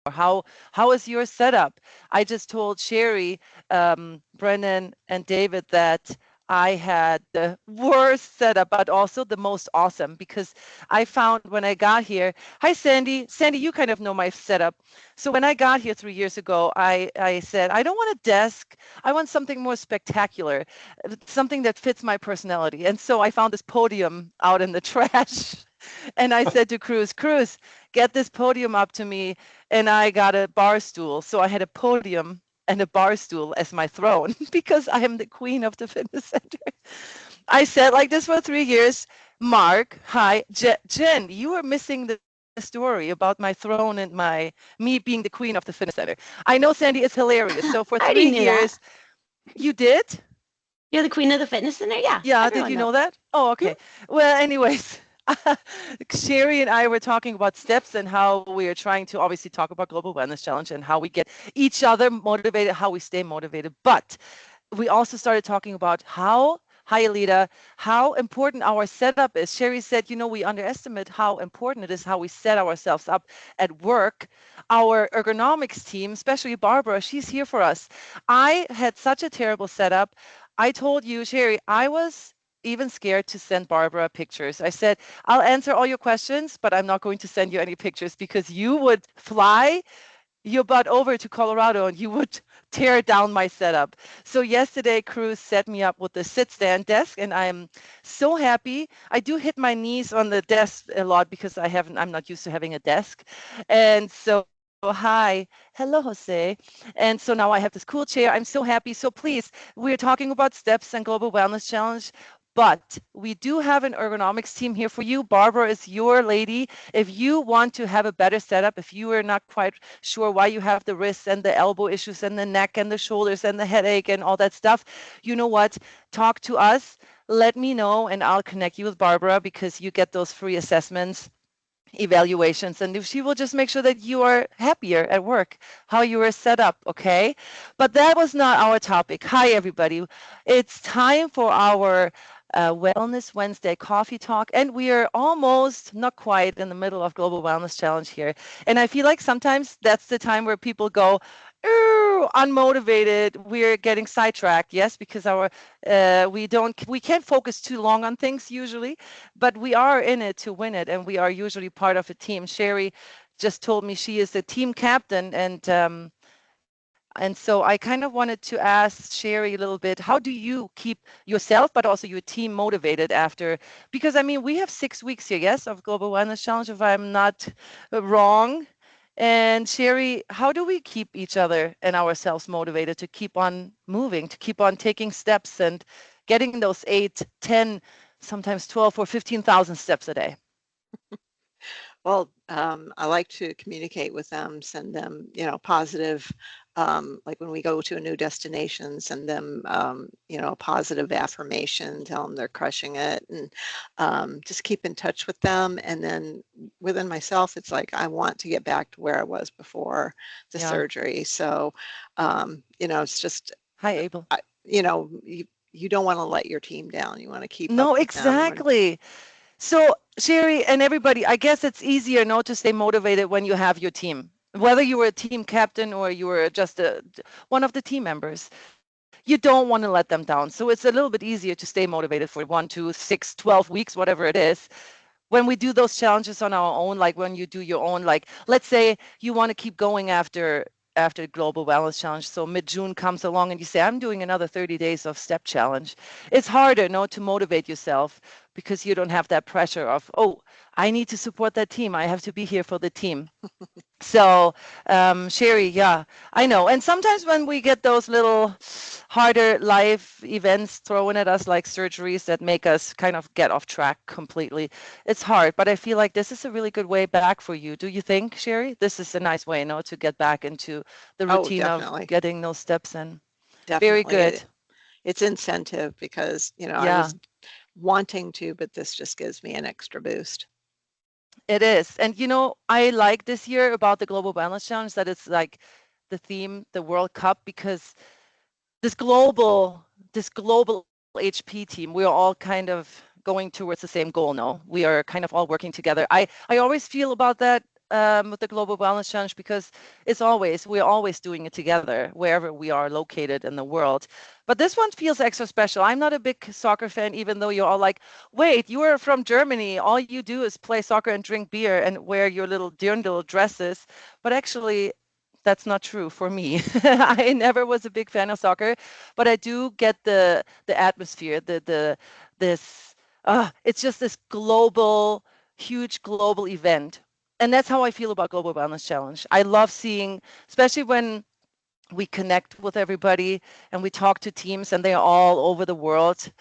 How is your setup? I just told Sherry, Brennan, and David that I had the worst setup, but also the most awesome because I found when I got here. Hi, Sandy. Sandy, you kind of know my setup. So when I got here 3 years ago, I said, I don't want a desk. I want something more spectacular, something that fits my personality. And so I found this podium out in the trash. And I said to Cruz, get this podium up to me. And I got a bar stool. So I had a podium and a bar stool as my throne because I am the queen of the fitness center. I said like this for 3 years. Mark, hi, Jen, you were missing the story about my throne and me being the queen of the fitness center. I know, Sandy, it's hilarious. So for I three already knew that. years, you did? You're the queen of the fitness center? Yeah, Yeah, did everyone you know knows. that? Oh, Hmm? okay. Well, anyways, Sherry and I were talking about steps and how we are trying to obviously talk about Global Wellness Challenge and how we get each other motivated, how we stay motivated. But we also started talking about hi Alita, how important our setup is. Sherry said, we underestimate how important it is how we set ourselves up at work. Our ergonomics team, especially Barbara, she's here for us. I had such a terrible setup. I told you, Sherry, I was even scared to send Barbara pictures. I said, I'll answer all your questions, but I'm not going to send you any pictures because you would fly your butt over to Colorado and you would tear down my setup. So yesterday, Cruz set me up with the sit stand desk, and I'm so happy. I do hit my knees on the desk a lot because I'm not used to having a desk. And so, hi, hello, Jose. And so now I have this cool chair. I'm so happy. So please, we're talking about steps and Global Wellness Challenge. But we do have an ergonomics team here for you. Barbara is your lady. If you want to have a better setup, if you are not quite sure why you have the wrists and the elbow issues and the neck and the shoulders and the headache and all that stuff, you know what? Talk to us. Let me know, and I'll connect you with Barbara because you get those free assessments, evaluations, and if she will just make sure that you are happier at work, how you are set up. Okay, but that was not our topic. Hi everybody, it's time for our Wellness Wednesday coffee talk, and we are almost, not quite, in the middle of Global Wellness Challenge here. And I feel like sometimes that's the time where people go, "Ooh, unmotivated, we're getting sidetracked." Yes, because we can't focus too long on things usually, but we are in it to win it, and we are usually part of a team. Sherry just told me she is the team captain, and so I kind of wanted to ask Sherry a little bit, how do you keep yourself, but also your team motivated after? Because I mean, we have 6 weeks here, yes, of Global Wellness Challenge, if I'm not wrong. And Sherry, how do we keep each other and ourselves motivated to keep on moving, to keep on taking steps and getting those 8, 10, sometimes 12 or 15,000 steps a day? Well, I like to communicate with them, send them, positive, like when we go to a new destination, send them, a positive affirmation, tell them they're crushing it, and just keep in touch with them. And then within myself, it's like I want to get back to where I was before the Yeah. surgery. So, it's just, Hi, Abel. I, you don't want to let your team down. You want to keep up No, with them. You want to, exactly. So, Sherry and everybody, I guess it's easier not to stay motivated when you have your team. Whether you were a team captain or you were just one of the team members, you don't want to let them down. So it's a little bit easier to stay motivated for 1, 2, 6, 12 weeks, whatever it is. When we do those challenges on our own, like when you do your own, like let's say you want to keep going after Global Wellness Challenge. So mid-June comes along and you say, I'm doing another 30 days of step challenge. It's harder, no, to motivate yourself because you don't have that pressure of, oh, I need to support that team. I have to be here for the team. So, Sherry, yeah, I know. And sometimes when we get those little harder life events thrown at us, like surgeries that make us kind of get off track completely, it's hard. But I feel like this is a really good way back for you. Do you think, Sherry? This is a nice way, no, to get back into the oh, routine of definitely, getting those steps in. Very definitely. good. It's incentive because, I Yeah, was wanting to, but this just gives me an extra boost. it is. And I like this year about the Global Wellness Challenge that it's like the theme, the World Cup, because this global HP team, we're all kind of going towards the same goal. No, we are kind of all working together. I always feel about that. with the Global Wellness Challenge because we're always doing it together wherever we are located in the world. But this one feels extra special. I'm not a big soccer fan, even though you're all like, wait, you are from Germany. All you do is play soccer and drink beer and wear your little dirndl dresses. But actually, that's not true for me. I never was a big fan of soccer, but I do get the atmosphere, it's just this global, huge global event. And that's how I feel about Global Wellness Challenge. I love seeing, especially when we connect with everybody and we talk to teams and they're all over the world.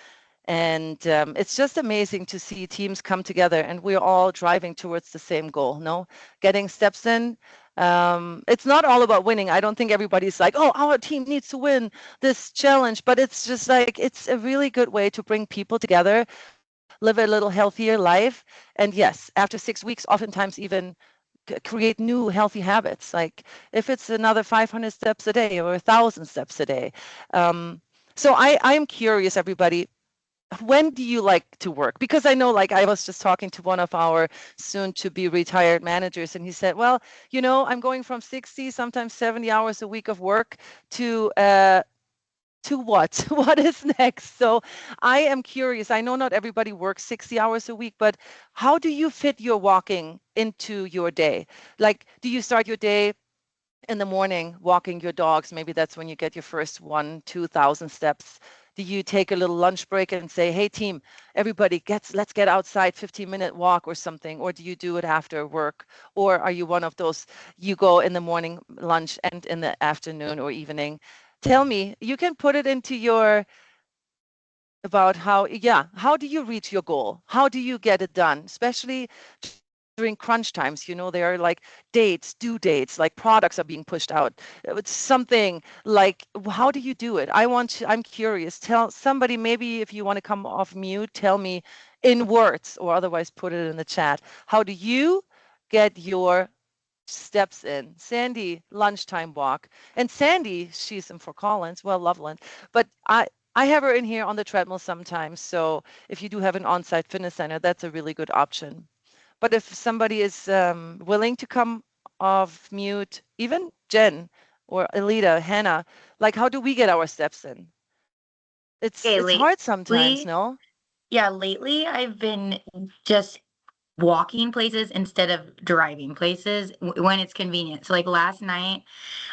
And it's just amazing to see teams come together and we're all driving towards the same goal, no? Getting steps in. It's not all about winning. I don't think everybody's like, oh, our team needs to win this challenge, but it's just like, it's a really good way to bring people together, live a little healthier life. And yes, after 6 weeks, oftentimes even create new healthy habits. Like if it's another 500 steps a day or 1,000 steps a day. So I'm curious, everybody, when do you like to work? Because I know, like I was just talking to one of our soon to be retired managers and he said, well, I'm going from 60, sometimes 70 hours a week of work to what? What is next? So I am curious. I know not everybody works 60 hours a week, but how do you fit your walking into your day? Like, do you start your day in the morning walking your dogs? Maybe that's when you get your first 1,000-2,000 steps. Do you take a little lunch break and say, hey team, everybody let's get outside, 15-minute walk or something? Or do you do it after work? Or are you one of those, you go in the morning lunch and in the afternoon or evening? Tell me, you can put it into about how do you reach your goal? How do you get it done? Especially during crunch times, there are like due dates, like products are being pushed out. It's something like, how do you do it? I'm curious. Tell somebody, maybe if you want to come off mute, tell me in words or otherwise put it in the chat. How do you get your steps in? Sandy, lunchtime walk. And Sandy, she's in Fort Collins, well, Loveland, but I have her in here on the treadmill sometimes. So if you do have an on-site fitness center, that's a really good option. But if somebody is willing to come off mute, even Jen or Alita, Hannah, like how do we get our steps in? It's hard sometimes, no? Yeah, lately I've been just walking places instead of driving places when it's convenient. So like last night,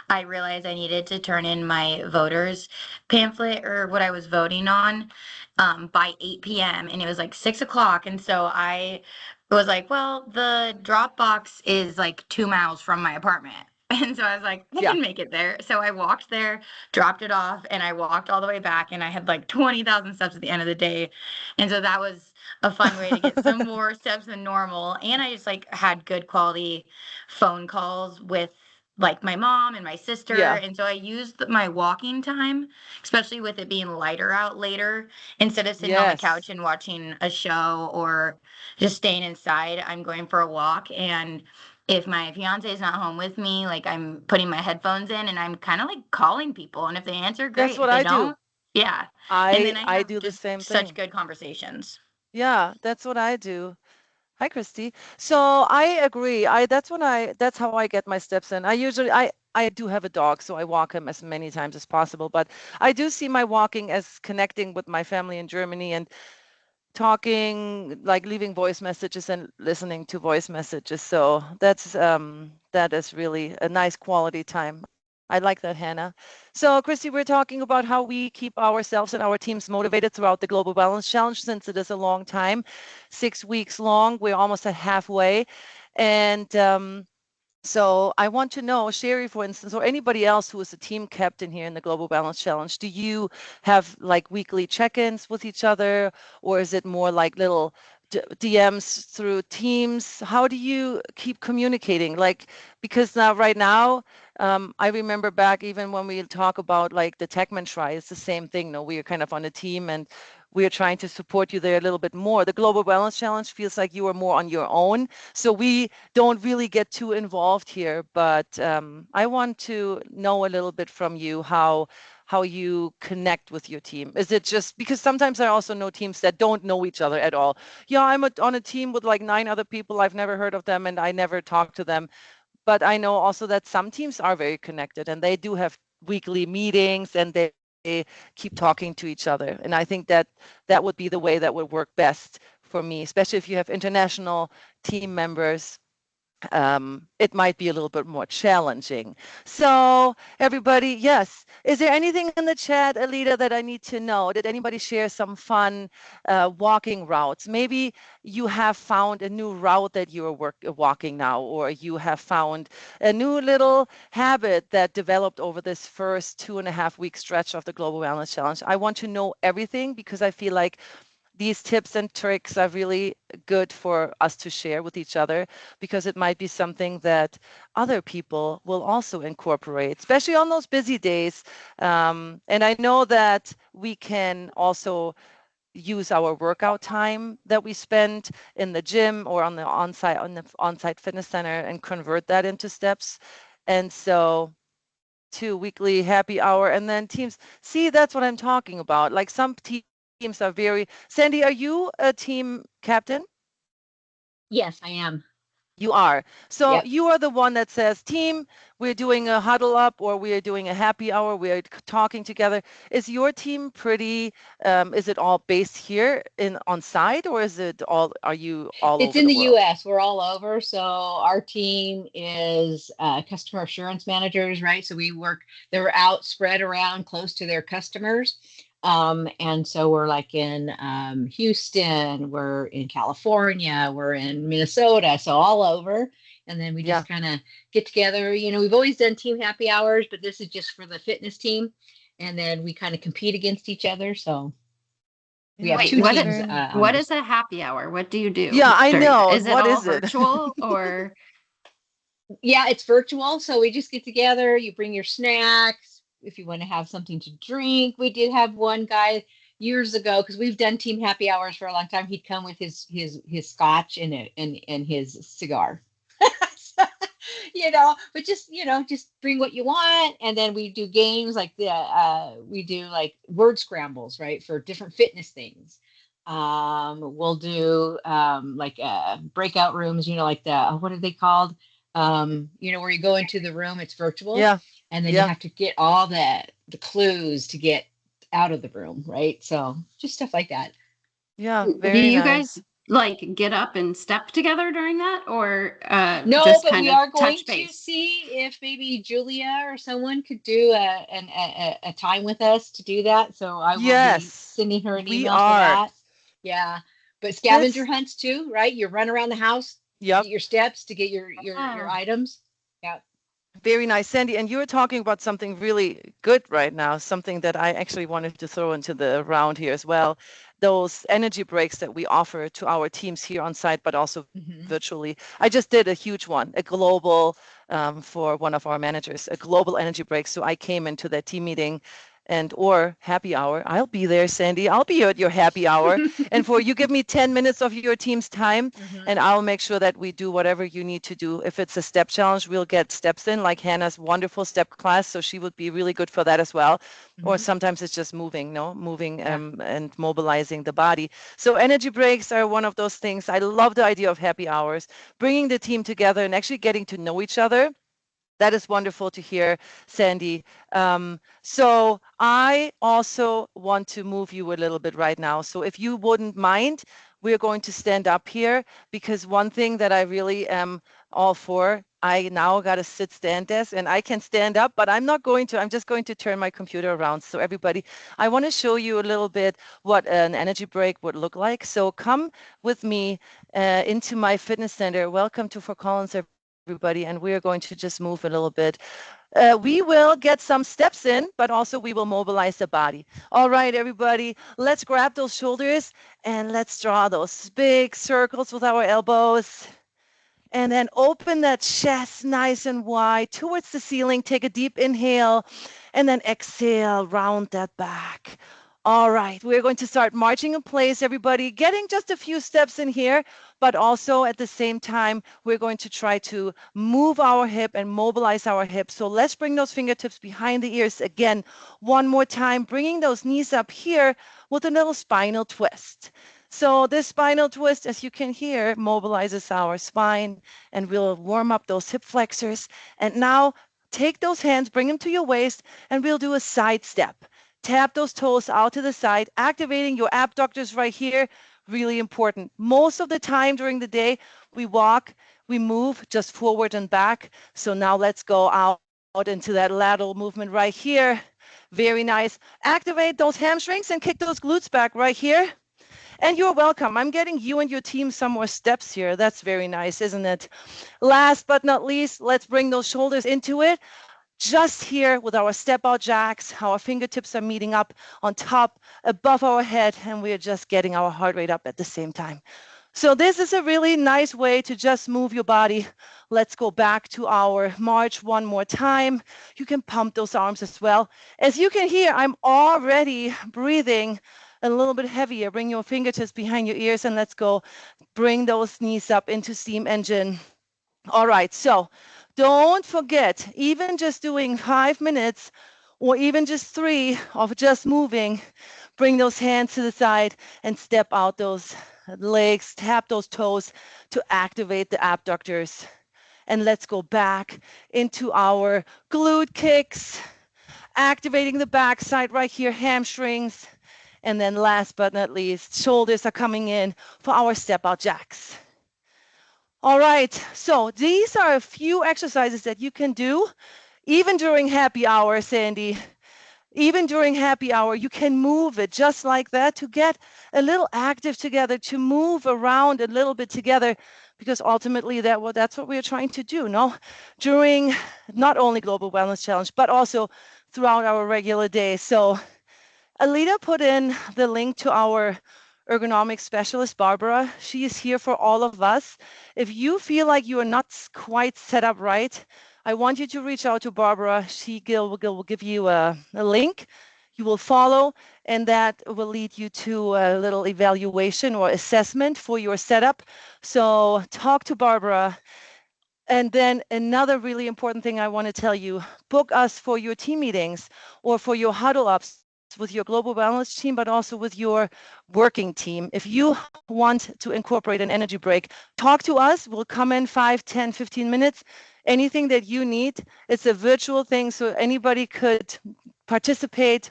I realized I needed to turn in my voters pamphlet or what I was voting on by 8 p.m. and it was like 6 o'clock. And so I was like, well, the drop box is like 2 miles from my apartment. And so I was like, I can make it there. So I walked there, dropped it off, and I walked all the way back. And I had like 20,000 steps at the end of the day. And so that was a fun way to get some more steps than normal. And I just like had good quality phone calls with like my mom and my sister. And so I used my walking time, especially with it being lighter out later, instead of sitting on the couch and watching a show or just staying inside, I'm going for a walk. And if my fiance is not home with me, like I'm putting my headphones in and I'm kind of like calling people. And if they answer, great. That's what if they I don't, do. Yeah. And then I do the same thing. Such good conversations. Yeah, that's what I do. Hi, Christy. So I agree. That's how I get my steps in. I do have a dog, so I walk him as many times as possible. But I do see my walking as connecting with my family in Germany and talking, like leaving voice messages and listening to voice messages. So that is really a nice quality time. I like that, Hannah. So, Christy, we're talking about how we keep ourselves and our teams motivated throughout the Global Wellness Challenge, since it is a long time, 6 weeks long. We're almost at halfway. And so I want to know, Sherry, for instance, or anybody else who is a team captain here in the Global Balance Challenge, do you have like weekly check-ins with each other, or is it more like little DMs through Teams? How do you keep communicating? Like, because right now, I remember back even when we talk about like the Techman Try, it's the same thing. No, we are kind of on a team and we are trying to support you there a little bit more. The Global Wellness Challenge feels like you are more on your own. So we don't really get too involved here, but I want to know a little bit from you how you connect with your team? Is it just because sometimes I also know teams that don't know each other at all? Yeah, I'm on a team with like 9 other people. I've never heard of them and I never talk to them. But I know also that some teams are very connected and they do have weekly meetings and they keep talking to each other. And I think that that would be the way that would work best for me, especially if you have international team members. It might be a little bit more challenging. So everybody, yes. Is there anything in the chat, Alida, that I need to know? Did anybody share some fun walking routes? Maybe you have found a new route that you are walking now, or you have found a new little habit that developed over this first 2.5-week stretch of the Global Wellness Challenge. I want to know everything because I feel like these tips and tricks are really good for us to share with each other because it might be something that other people will also incorporate, especially on those busy days. And I know that we can also use our workout time that we spend in the gym or on the on-site fitness center and convert that into steps. And so 2 weekly happy hour and then teams. See, that's what I'm talking about. Like some teams are very. Sandy, are you a team captain? Yes, I am. You are. So Yep. you are the one that says, team, we're doing a huddle up or we're doing a happy hour. We're talking together. Is your team pretty, is it all based here on site or is it all, are you all It's over in the the world? US. We're all over. So our team is customer assurance managers, right? So they're out spread around close to their customers. And so we're like in Houston, we're in California, we're in Minnesota, so all over. And then we just kind of get together. You know, we've always done team happy hours, but this is just for the fitness team. And then we kind of compete against each other. So we have two teams. What is a happy hour? What do you do? Yeah, I know. Is it what all is it? virtual or? Yeah, it's virtual. So we just get together. You bring your snacks. If you want to have something to drink. We did have one guy years ago because we've done team happy hours for a long time. He'd come with his scotch and his cigar. You know, but just bring what you want, and then we do games like we do like word scrambles, right, for different fitness things. We'll do like breakout rooms, like what are they called? Where you go into the room, it's virtual. Yeah. And then you have to get all the clues to get out of the room, right? So just stuff like that. Yeah, very Do you nice. guys like get up and step together during that, or no? just but kind we of are going touch to base? see if maybe Julia or someone could do a time with us to do that. So I will be sending her an email for that. Yeah, but scavenger hunts too, right? You run around the house, get your steps to get your items. Yeah. Very nice, Sandy. And you were talking about something really good right now, something that I actually wanted to throw into the round here as well. Those energy breaks that we offer to our teams here on site, but also virtually. I just did a huge one, a global, for one of our managers, a global energy break. So I came into that team meeting or happy hour. I'll be there, Sandy. I'll be at your happy hour. And you give me 10 minutes of your team's time, and I'll make sure that we do whatever you need to do. If it's a step challenge, we'll get steps in, like Hannah's wonderful step class. So she would be really good for that as well. Or sometimes it's just moving and mobilizing the body. So energy breaks are one of those things. I love the idea of happy hours, bringing the team together and actually getting to know each other. That is wonderful to hear, Sandy. So I also want to move you a little bit right now. So if you wouldn't mind, we're going to stand up here because one thing that I really am all for, I now got a stand desk and I can stand up, but I'm just going to turn my computer around. So everybody, I want to show you a little bit what an energy break would look like. So come with me into my fitness center. Welcome to Fort Collins, everybody, and we are going to just move a little bit. We will get some steps in, but also we will mobilize the body. All right, everybody, let's grab those shoulders and let's draw those big circles with our elbows. And then open that chest nice and wide towards the ceiling. Take a deep inhale and then exhale, round that back. All right, we're going to start marching in place, everybody, getting just a few steps in here, but also at the same time, we're going to try to move our hip and mobilize our hip. So let's bring those fingertips behind the ears again. One more time, bringing those knees up here with a little spinal twist. So this spinal twist, as you can hear, mobilizes our spine, and we'll warm up those hip flexors. And now take those hands, bring them to your waist, and we'll do a side step. Tap those toes out to the side, activating your abductors right here. Really important. Most of the time during the day, we walk, we move just forward and back. So now let's go out into that lateral movement right here. Very nice. Activate those hamstrings and kick those glutes back right here. And you're welcome. I'm getting you and your team some more steps here. That's very nice, isn't it? Last but not least, let's bring those shoulders into it. Just here with our step out jacks, our fingertips are meeting up on top, above our head, and we're just getting our heart rate up at the same time. So this is a really nice way to just move your body. Let's go back to our march one more time. You can pump those arms as well. As you can hear, I'm already breathing a little bit heavier. Bring your fingertips behind your ears and let's go. Bring those knees up into steam engine. All right, so don't forget, even just doing 5 minutes or even just 3 of just moving, bring those hands to the side and step out those legs, tap those toes to activate the abductors. And let's go back into our glute kicks, activating the backside right here, hamstrings. And then last but not least, shoulders are coming in for our step out jacks. All right, so these are a few exercises that you can do even during happy hour, Sandy. Even during happy hour, you can move it just like that to get a little active together, to move around a little bit together, because ultimately that's what we're trying to do, no? During not only Global Wellness Challenge, but also throughout our regular day. So Alita put in the link to our ergonomic specialist, Barbara. She is here for all of us. If you feel like you are not quite set up right, I want you to reach out to Barbara. She will give you a link. You will follow, and that will lead you to a little evaluation or assessment for your setup. So talk to Barbara. And then another really important thing I want to tell you, book us for your team meetings or for your huddle ups with your global wellness team, but also with your working team. If you want to incorporate an energy break, talk to us. We'll come in 5, 10, 15 minutes. Anything that you need. It's a virtual thing, so anybody could participate,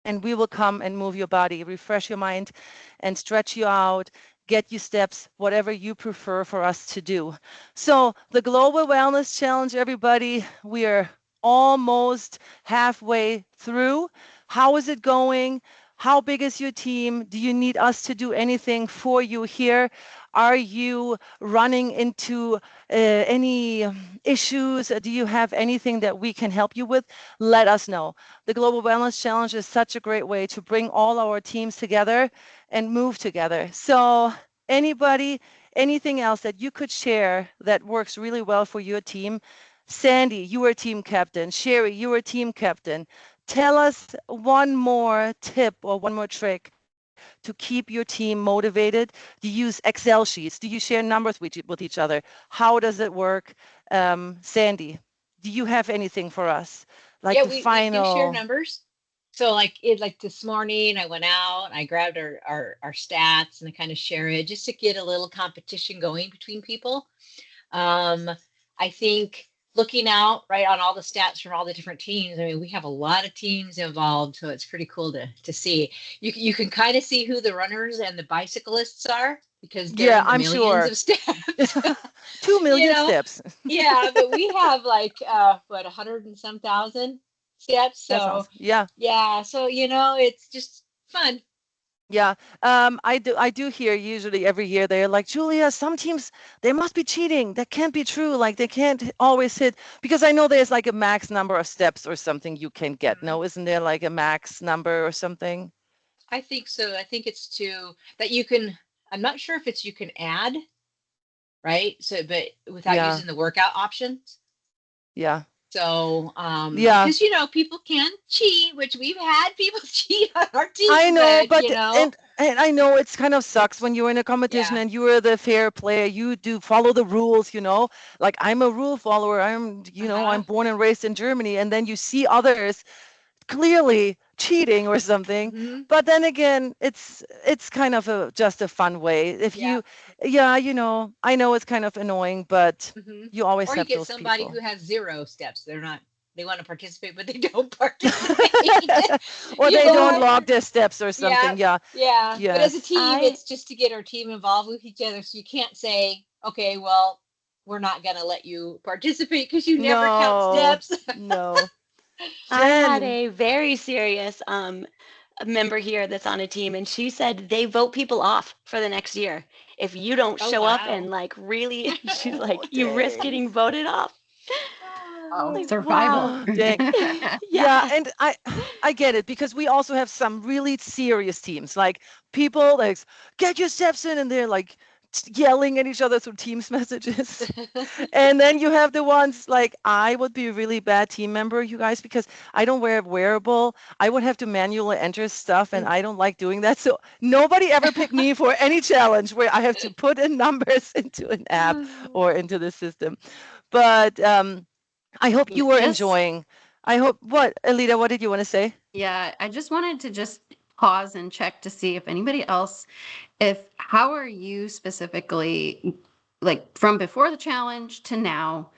and we will come and move your body, refresh your mind, and stretch you out, get you steps, whatever you prefer for us to do. So the Global Wellness Challenge, everybody, we are almost halfway through. How is it going? How big is your team? Do you need us to do anything for you here? Are you running into any issues? Do you have anything that we can help you with? Let us know. The Global Wellness Challenge is such a great way to bring all our teams together and move together. So anybody, anything else that you could share that works really well for your team? Sandy, you were team captain. Sherry, you were team captain. Tell us one more tip or one more trick to keep your team motivated. Do you use Excel sheets? Do you share numbers with each other? How does it work? Sandy, do you have anything for us? Like Yeah, the we final. do share numbers. So like this morning I went out, I grabbed our stats and I kind of share it just to get a little competition going between people. I think looking out right on all the stats from all the different teams. I mean, we have a lot of teams involved, so it's pretty cool to see. You can kind of see who the runners and the bicyclists are because they're Yeah, in the I'm millions sure. of steps. 2 million steps. Yeah, but we have like 100 and some thousand steps. That's So awesome. Yeah. yeah, so it's just fun. Yeah, I do hear usually every year they're like, Julia, some teams, they must be cheating. That can't be true. Like they can't always hit, because I know there's like a max number of steps or something you can get. No, isn't there like a max number or something? I think so. I think it's that you can, I'm not sure if it's you can add, right? So, but without Yeah, using the workout options. yeah. So, Yeah. because people can cheat, which we've had people cheat on our team. I know, but you and I know it's kind of sucks when you're in a competition Yeah. and you are the fair player. You do follow the rules, Like I'm a rule follower. I'm Uh-huh. born and raised in Germany, and then you see others clearly cheating or something. Mhm. But then again, it's kind of just a fun way. If Yeah. I know it's kind of annoying, but Mhm. you always Or you have get those somebody people. who has 0 steps. They want to participate, but they don't participate. Or You they don't know? log their steps or Yeah. something. Yeah. Yeah. But as a Yes. team, it's just to get our team involved with each other. So you can't say, okay, well, we're not going to let you participate because you never count No. steps. No. I had Jen. a very serious member here that's on a team, and she said they vote people off for the next year if you don't Oh, show up wow. and like really. She's Oh, like, you risk dang. getting voted off. Oh, Like, survival. wow. Dang. Yeah. Yeah, and I get it because we also have some really serious teams, like people like get your steps in, and they're like yelling at each other through Teams messages. And then you have the ones like I would be a really bad team member, you guys, because I don't wear a wearable. I would have to manually enter stuff, and I don't like doing that. So nobody ever picked me for any challenge where I have to put in numbers into an app or into the system. But I hope you were Just enjoying. I hope what, Alita, what did you want to say? Yeah, I just wanted to just pause and check to see if anybody else, if how are you specifically, like from before the challenge to now,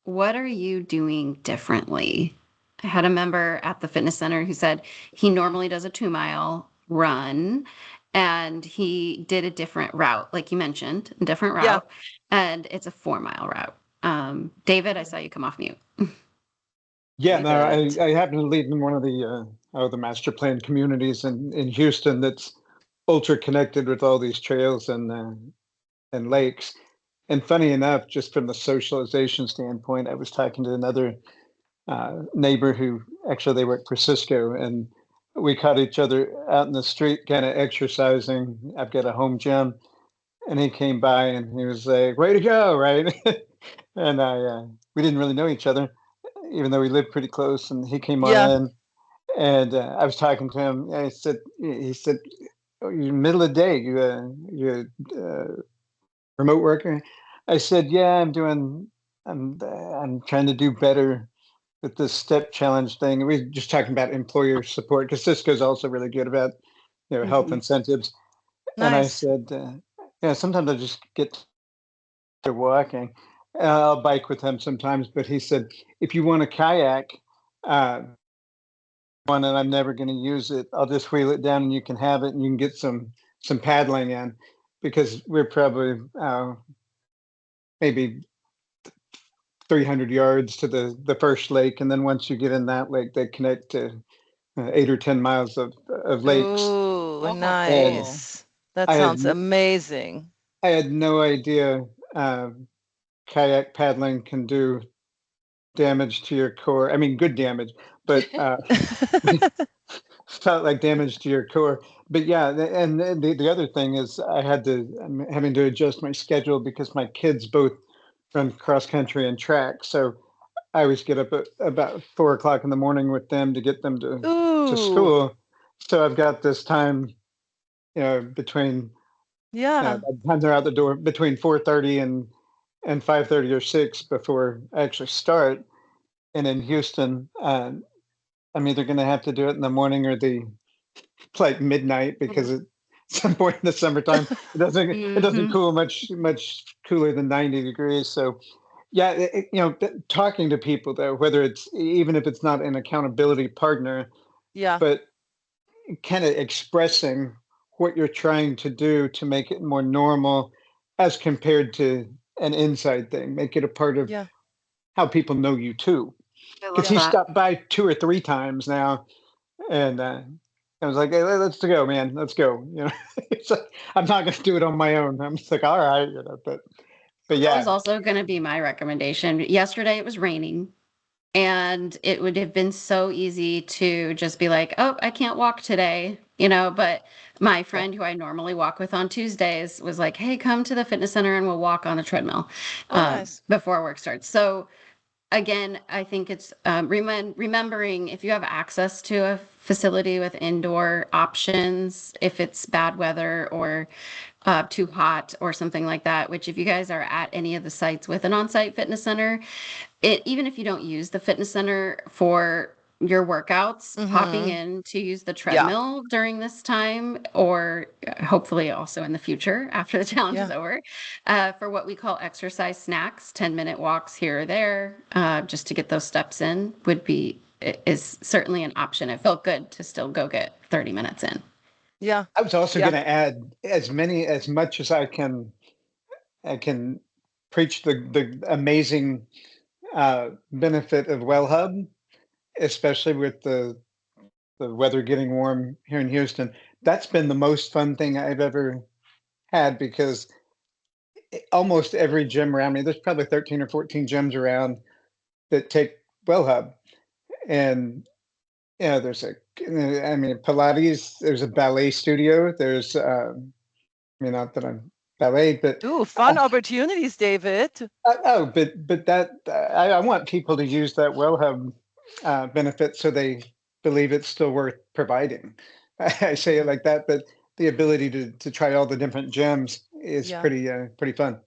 what are you doing differently? I had a member at the fitness center who said he normally does a 2 mile run and he did a different route, like you mentioned, a different Yeah. route, and it's a 4 mile route. David, I saw you come off mute. Yeah, no, David. I happen to lead in one of the master plan communities in Houston that's ultra connected with all these trails and lakes. And funny enough, just from the socialization standpoint, I was talking to another neighbor who actually they work for Cisco, and we caught each other out in the street, kind of exercising. I've got a home gym, and he came by and he was like, "Way to go!" Right? And we didn't really know each other, even though we lived pretty close. And he came on Yeah. in, and I was talking to him. And he said, "Oh, you're middle of the day. You remote worker?" I said, "Yeah, I'm trying to do better with this step challenge thing." We were just talking about employer support because Cisco's also really good about health Mhm. incentives. And I Nice. said, "Yeah, sometimes I just get to walking. I'll bike with him sometimes." But he said, "If you want a kayak, uh, one, and I'm never going to use it, I'll just wheel it down and you can have it and you can get some paddling in, because we're probably maybe 300 yards to the first lake, and then once you get in that lake, they connect to 8 or 10 miles of lakes." Ooh, Oh, how And cool. nice. That I had sounds amazing. I had no idea kayak paddling can do damage to your core. I mean, good damage, but felt like damage to your core. But yeah, and the other thing is I'm having to adjust my schedule because my kids both run cross country and track. So I always get up at about 4 o'clock in the morning with them to get them to Ooh, school. So I've got this time, between yeah. by the time they're out the door, between 4:30 and 5:30 or 6 before I actually start. And in Houston, I'm either going to have to do it in the morning or the like midnight, because at some point in the summertime it doesn't Mhm. cool much cooler than 90 degrees. So yeah, talking to people though, whether it's even if it's not an accountability partner, Yeah. but kind of expressing what you're trying to do to make it more normal as compared to an inside thing, make it a part of Yeah. how people know you too. I Because love Yeah. he that. stopped by 2 or 3 times now, and I was like, "Hey, let's go, man, let's go." It's like, I'm not going to do it on my own. I'm just like, all right, but That was yeah, also going to be my recommendation. Yesterday it was raining, and it would have been so easy to just be like, "Oh, I can't walk today," but my yeah, friend who I normally walk with on Tuesdays was like, "Hey, come to the fitness center and we'll walk on the treadmill Oh, nice. before work starts." So again, I think it's remembering if you have access to a facility with indoor options, if it's bad weather or too hot or something like that, which if you guys are at any of the sites with an on-site fitness center, even if you don't use the fitness center for your workouts, popping in to use the treadmill during this time, or hopefully also in the future after the challenge is over, for what we call exercise snacks, 10-minute walks here or there, just to get those steps in is certainly an option. It felt good to still go get 30 minutes in. Yeah. I was also going to add as much as I can preach the amazing benefit of WellHub, especially with the weather getting warm here in Houston. That's been the most fun thing I've ever had, because almost every gym around me, there's probably 13 or 14 gyms around that take WellHub. And there's Pilates, there's a ballet studio, there's not that I'm ballet, but fun opportunities, David. But that I want people to use that WellHub benefit so they believe it's still worth providing. I say it like that, but the ability to try all the different gyms is pretty fun.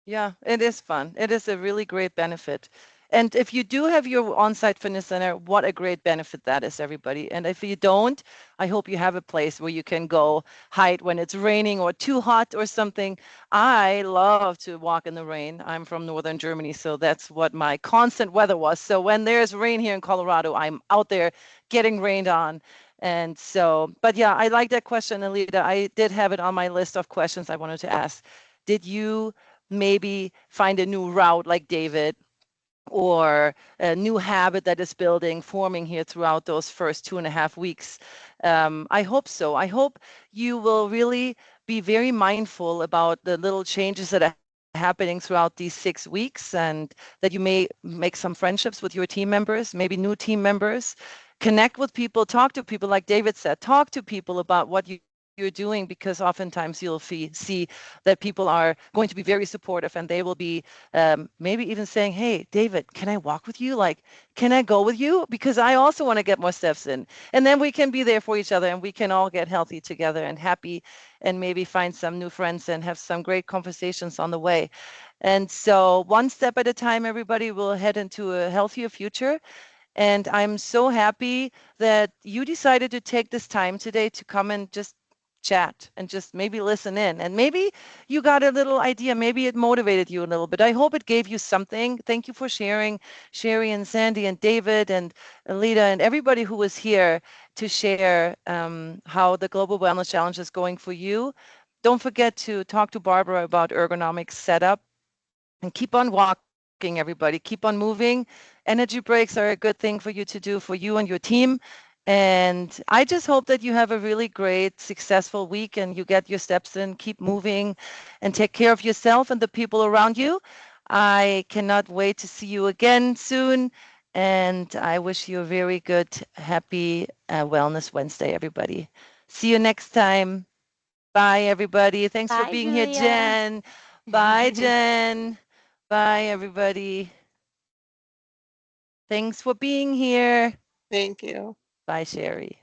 Yeah, it is fun. It is a really great benefit. And if you do have your on-site fitness center, what a great benefit that is, everybody. And if you don't, I hope you have a place where you can go hide when it's raining or too hot or something. I love to walk in the rain. I'm from northern Germany, so that's what my constant weather was. So when there's rain here in Colorado, I'm out there getting rained on. And so, but yeah, I like that question, Alida. I did have it on my list of questions I wanted to ask. Did you maybe find a new route like David, or a new habit that is forming here throughout those first 2.5 weeks? I hope so. I hope you will really be very mindful about the little changes that are happening throughout these 6 weeks, and that you may make some friendships with your team members, maybe new team members, connect with people, talk to people, like David said, talk to people about what you're doing, because oftentimes you'll see that people are going to be very supportive, and they will be maybe even saying, hey, David, can I walk with you? Like, can I go with you? Because I also want to get more steps in. And then we can be there for each other, and we can all get healthy together and happy, and maybe find some new friends and have some great conversations on the way. And so one step at a time, everybody will head into a healthier future. And I'm so happy that you decided to take this time today to come and just chat and just maybe listen in, and maybe you got a little idea, maybe it motivated you a little bit. I hope it gave you something. Thank you for sharing, Sherry and Sandy and David and Alida and everybody who was here to share how the Global Wellness Challenge is going for you. Don't forget to talk to Barbara about ergonomic setup, and keep on walking, everybody. Keep on moving. Energy breaks are a good thing for you to do, for you and your team. And I just hope that you have a really great, successful week, and you get your steps in. Keep moving and take care of yourself and the people around you. I cannot wait to see you again soon. And I wish you a very good, happy Wellness Wednesday, everybody. See you next time. Bye, everybody. Thanks for Bye, being here, Julia. Jen. Bye, Jen. Bye, everybody. Thanks for being here. Thank you. Bye, Sherry.